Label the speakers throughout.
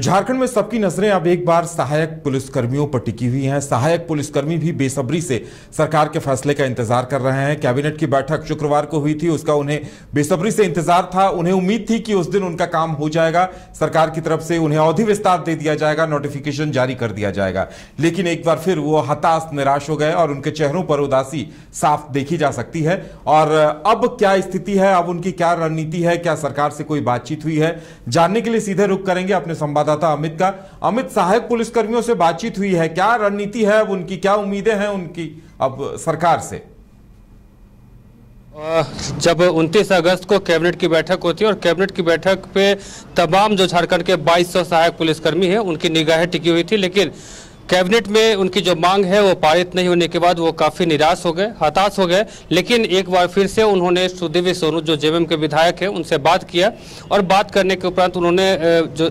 Speaker 1: झारखंड में सबकी नजरें अब एक बार सहायक पुलिसकर्मियों पर टिकी हुई हैं। सहायक पुलिसकर्मी भी बेसब्री से सरकार के फैसले का इंतजार कर रहे हैं। कैबिनेट की बैठक शुक्रवार को हुई थी, उसका उन्हें बेसब्री से इंतजार था। उन्हें उम्मीद थी कि उस दिन उनका काम हो जाएगा, सरकार की तरफ से उन्हें अवधि विस्तार दे दिया जाएगा, नोटिफिकेशन जारी कर दिया जाएगा। लेकिन एक बार फिर वो हताश निराश हो गए और उनके चेहरों पर उदासी साफ देखी जा सकती है। और अब क्या स्थिति है, अब उनकी क्या रणनीति है, क्या सरकार से कोई बातचीत हुई है, जानने के लिए सीधे रुख करेंगे अपने संवाददाता अमित का। अमित, सहायक पुलिसकर्मियों से बातचीत हुई है, क्या रणनीति है अब उनकी, क्या उम्मीदें हैं उनकी अब सरकार से?
Speaker 2: जब 29 अगस्त को कैबिनेट की बैठक होती है और कैबिनेट की बैठक पे तमाम जो झारखंड के 2200 सहायक पुलिसकर्मी हैं उनकी निगाहें टिकी हुई थी, लेकिन कैबिनेट में उनकी जो मांग है वो पारित नहीं होने के बाद वो काफ़ी निराश हो गए, हताश हो गए। लेकिन एक बार फिर से उन्होंने सुदेवी सोनू जो जेएमएम के विधायक हैं उनसे बात किया और बात करने के उपरांत उन्होंने जो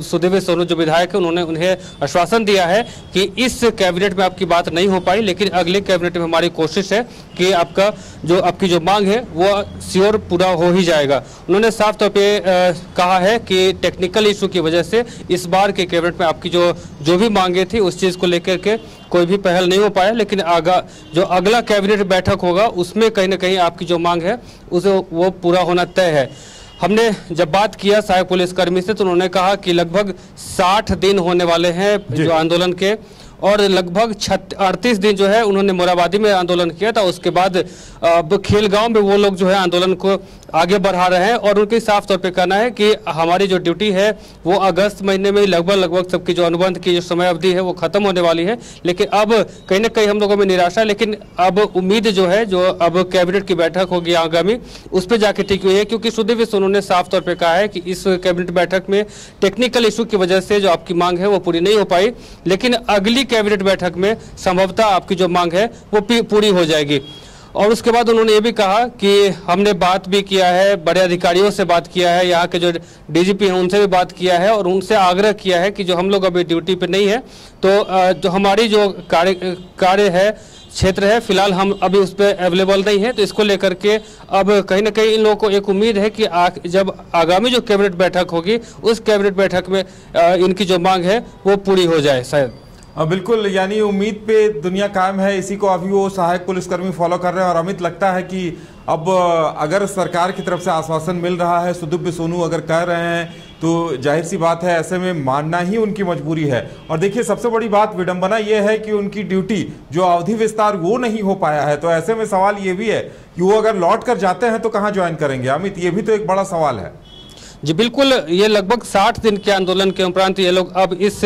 Speaker 2: सुदेवी सोनू जो विधायक है उन्होंने उन्हें आश्वासन दिया है कि इस कैबिनेट में आपकी बात नहीं हो पाई, लेकिन अगले कैबिनेट में हमारी कोशिश है कि आपकी जो मांग है वो श्योर पूरा हो ही जाएगा। उन्होंने साफ तौर पर कहा है कि टेक्निकल इशू की वजह से इस बार के कैबिनेट में आपकी जो भी मांगे थी उस चीज़ को लेकर के कोई भी पहल नहीं हो पाया, लेकिन जो अगला कैबिनेट बैठक होगा उसमें कहीं ना कहीं आपकी जो मांग है उसे वो पूरा होना तय है। हमने जब बात किया सहायक पुलिसकर्मी से तो उन्होंने कहा कि लगभग 60 दिन होने वाले हैं जो आंदोलन के, और लगभग 38 दिन जो है उन्होंने मोराबादी में आंदोलन किया था। उसके बाद अब खेलगांव में वो लोग जो है आंदोलन को आगे बढ़ा रहे हैं और उनकी साफ तौर पे कहना है कि हमारी जो ड्यूटी है वो अगस्त महीने में लगभग सबकी जो अनुबंध की जो समय अवधि है वो खत्म होने वाली है। लेकिन अब कहीं ना कहीं हम लोगों में निराशा, लेकिन अब उम्मीद जो है जो अब कैबिनेट की बैठक होगी आगामी उस पर जाके टिकी हुई है, क्योंकि सुदेवी सोनू ने साफ तौर पर कहा है कि इस कैबिनेट बैठक में टेक्निकल इशू की वजह से जो आपकी मांग है वो पूरी नहीं हो पाई, लेकिन अगली कैबिनेट बैठक में संभवतः आपकी जो मांग है वो पूरी हो जाएगी। और उसके बाद उन्होंने ये भी कहा कि हमने बात भी किया है, बड़े अधिकारियों से बात किया है, यहाँ के जो डीजीपी हैं उनसे भी बात किया है और उनसे आग्रह किया है कि जो हम लोग अभी ड्यूटी पे नहीं है तो जो हमारी जो कार्य है क्षेत्र है फिलहाल हम अभी उस पर अवेलेबल नहीं है। तो इसको लेकर के अब कहीं ना कहीं इन लोगों को एक उम्मीद है कि जब आगामी जो कैबिनेट बैठक होगी उस कैबिनेट बैठक में इनकी जो मांग है वो पूरी हो जाए शायद।
Speaker 1: बिल्कुल, यानी उम्मीद पे दुनिया कायम है, इसी को अभी वो सहायक पुलिसकर्मी फॉलो कर रहे हैं। और अमित, लगता है कि अब अगर सरकार की तरफ से आश्वासन मिल रहा है, सुदेवी सोनू अगर कह रहे हैं तो जाहिर सी बात है ऐसे में मानना ही उनकी मजबूरी है। और देखिए, सबसे बड़ी बात विडंबना यह है कि उनकी ड्यूटी जो अवधि विस्तार वो नहीं हो पाया है। तो ऐसे में सवाल ये भी है कि वो अगर लौट कर जाते हैं तो कहाँ ज्वाइन करेंगे? अमित, ये भी तो एक बड़ा सवाल है।
Speaker 2: जी बिल्कुल, ये लगभग 60 दिन के आंदोलन के उपरांत ये लोग अब इस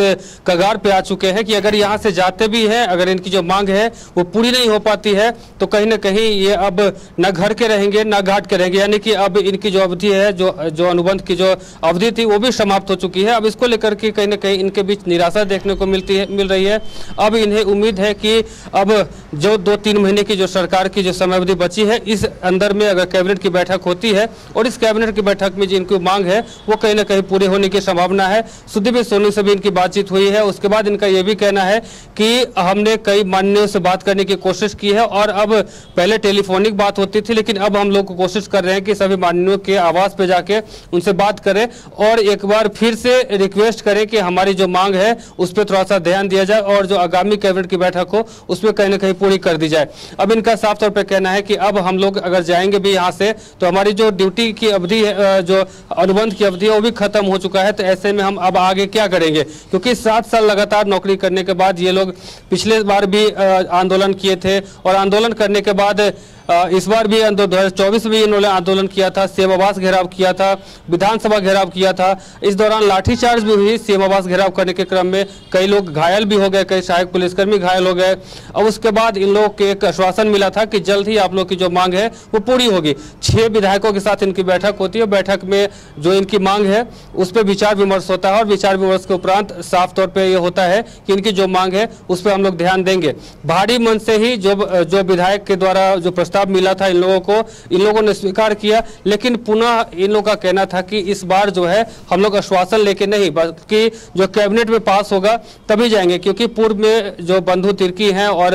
Speaker 2: कगार पे आ चुके हैं कि अगर यहाँ से जाते भी हैं, अगर इनकी जो मांग है वो पूरी नहीं हो पाती है तो कहीं ना कहीं ये अब न घर के रहेंगे न घाट के रहेंगे, यानी कि अब इनकी जो अवधि है जो अनुबंध की जो अवधि थी वो भी समाप्त हो चुकी है। अब इसको लेकर के कहीं ना कहीं इनके बीच निराशा देखने को मिल रही है। अब इन्हें उम्मीद है कि अब जो 2-3 महीने की जो सरकार की जो समय अवधि बची है इस अंदर में अगर कैबिनेट की बैठक होती है और इस कैबिनेट की बैठक में जिनकी मांग है वो कहीं ना कहीं पूरे होने की संभावना है। सुदेवी सोनू से भी इनकी बातचीत हुई है। उसके बाद इनका यह भी कहना है कि हमने कई माननीयों से बात करने की कोशिश की है और अब पहले टेलीफोनिक बात होती थी, लेकिन अब हम लोग कोशिश कर रहे हैं कि सभी माननीयों के आवास पे जाके उनसे बात करें और एक बार फिर से रिक्वेस्ट करें कि हमारी जो मांग है उस पर थोड़ा सा ध्यान दिया जाए और जो आगामी कैबिनेट की बैठक हो उसमें कहीं ना कहीं पूरी कर दी जाए। अब इनका साफ तौर पर कहना है कि अब हम लोग अगर जाएंगे भी यहाँ से तो हमारी जो ड्यूटी की अवधि है, जो अनुबंध की अवधि है वो भी खत्म हो चुका है। तो ऐसे में हम अब आगे क्या करेंगे, क्योंकि 7 साल लगातार नौकरी करने के बाद ये लोग पिछले बार भी आंदोलन किए थे और आंदोलन करने के बाद इस बार भी 2024 में इन्होंने आंदोलन किया था, सीएम आवास घेराव किया था, विधानसभा घेराव किया था। इस दौरान लाठीचार्ज भी हुई। सीएम आवास घेराव करने के क्रम में कई लोग घायल भी हो गए, कई सहायक पुलिसकर्मी घायल हो गए। अब उसके बाद इन लोगों को एक आश्वासन मिला था कि जल्द ही आप लोग की जो मांग है वो पूरी होगी। 6 विधायकों के साथ इनकी बैठक होती है। बैठक में जो इनकी मांग है उस पर विचार विमर्श होता है और विचार विमर्श के उपरांत साफ तौर पर यह होता है कि इनकी जो मांग है उस पर हम लोग ध्यान देंगे। भारी मन से ही जो विधायक के द्वारा जो प्रस्ताव मिला था इन लोगों को, इन लोगों ने स्वीकार किया, लेकिन पुनः इन लोगों का कहना था कि इस बार जो है हम लोग आश्वासन लेके नहीं, बल्कि जो कैबिनेट में पास होगा तभी जाएंगे, क्योंकि पूर्व में जो बंधु तिर्की हैं और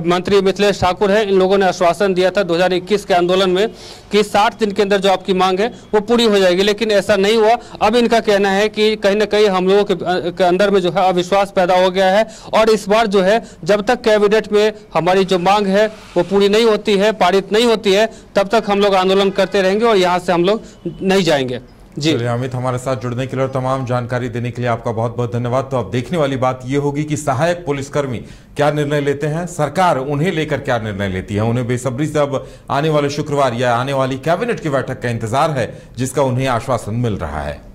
Speaker 2: मंत्री मिथिलेश ठाकुर हैं, इन लोगों ने आश्वासन दिया था 2021 के आंदोलन में कि 60 दिन के अंदर जो आपकी मांग है वो पूरी हो जाएगी, लेकिन ऐसा नहीं हुआ। अब इनका कहना है कि कहीं ना कहीं हम लोगों के अंदर में जो है अविश्वास पैदा हो गया है, और इस बार जो है जब तक कैबिनेट में हमारी जो मांग है वो पूरी नहीं होती है, पारित नहीं होती है, तब तक हम लोग आंदोलन करते रहेंगे और यहाँ से हम लोग नहीं जाएंगे। जी
Speaker 1: अमित, हमारे साथ जुड़ने के लिए और तमाम जानकारी देने के लिए आपका बहुत बहुत धन्यवाद। तो अब देखने वाली बात यह होगी कि सहायक पुलिसकर्मी क्या निर्णय लेते हैं, सरकार उन्हें लेकर क्या निर्णय लेती है। उन्हें बेसब्री से अब आने वाले शुक्रवार या आने वाली कैबिनेट की बैठक का इंतजार है, जिसका उन्हें आश्वासन मिल रहा है।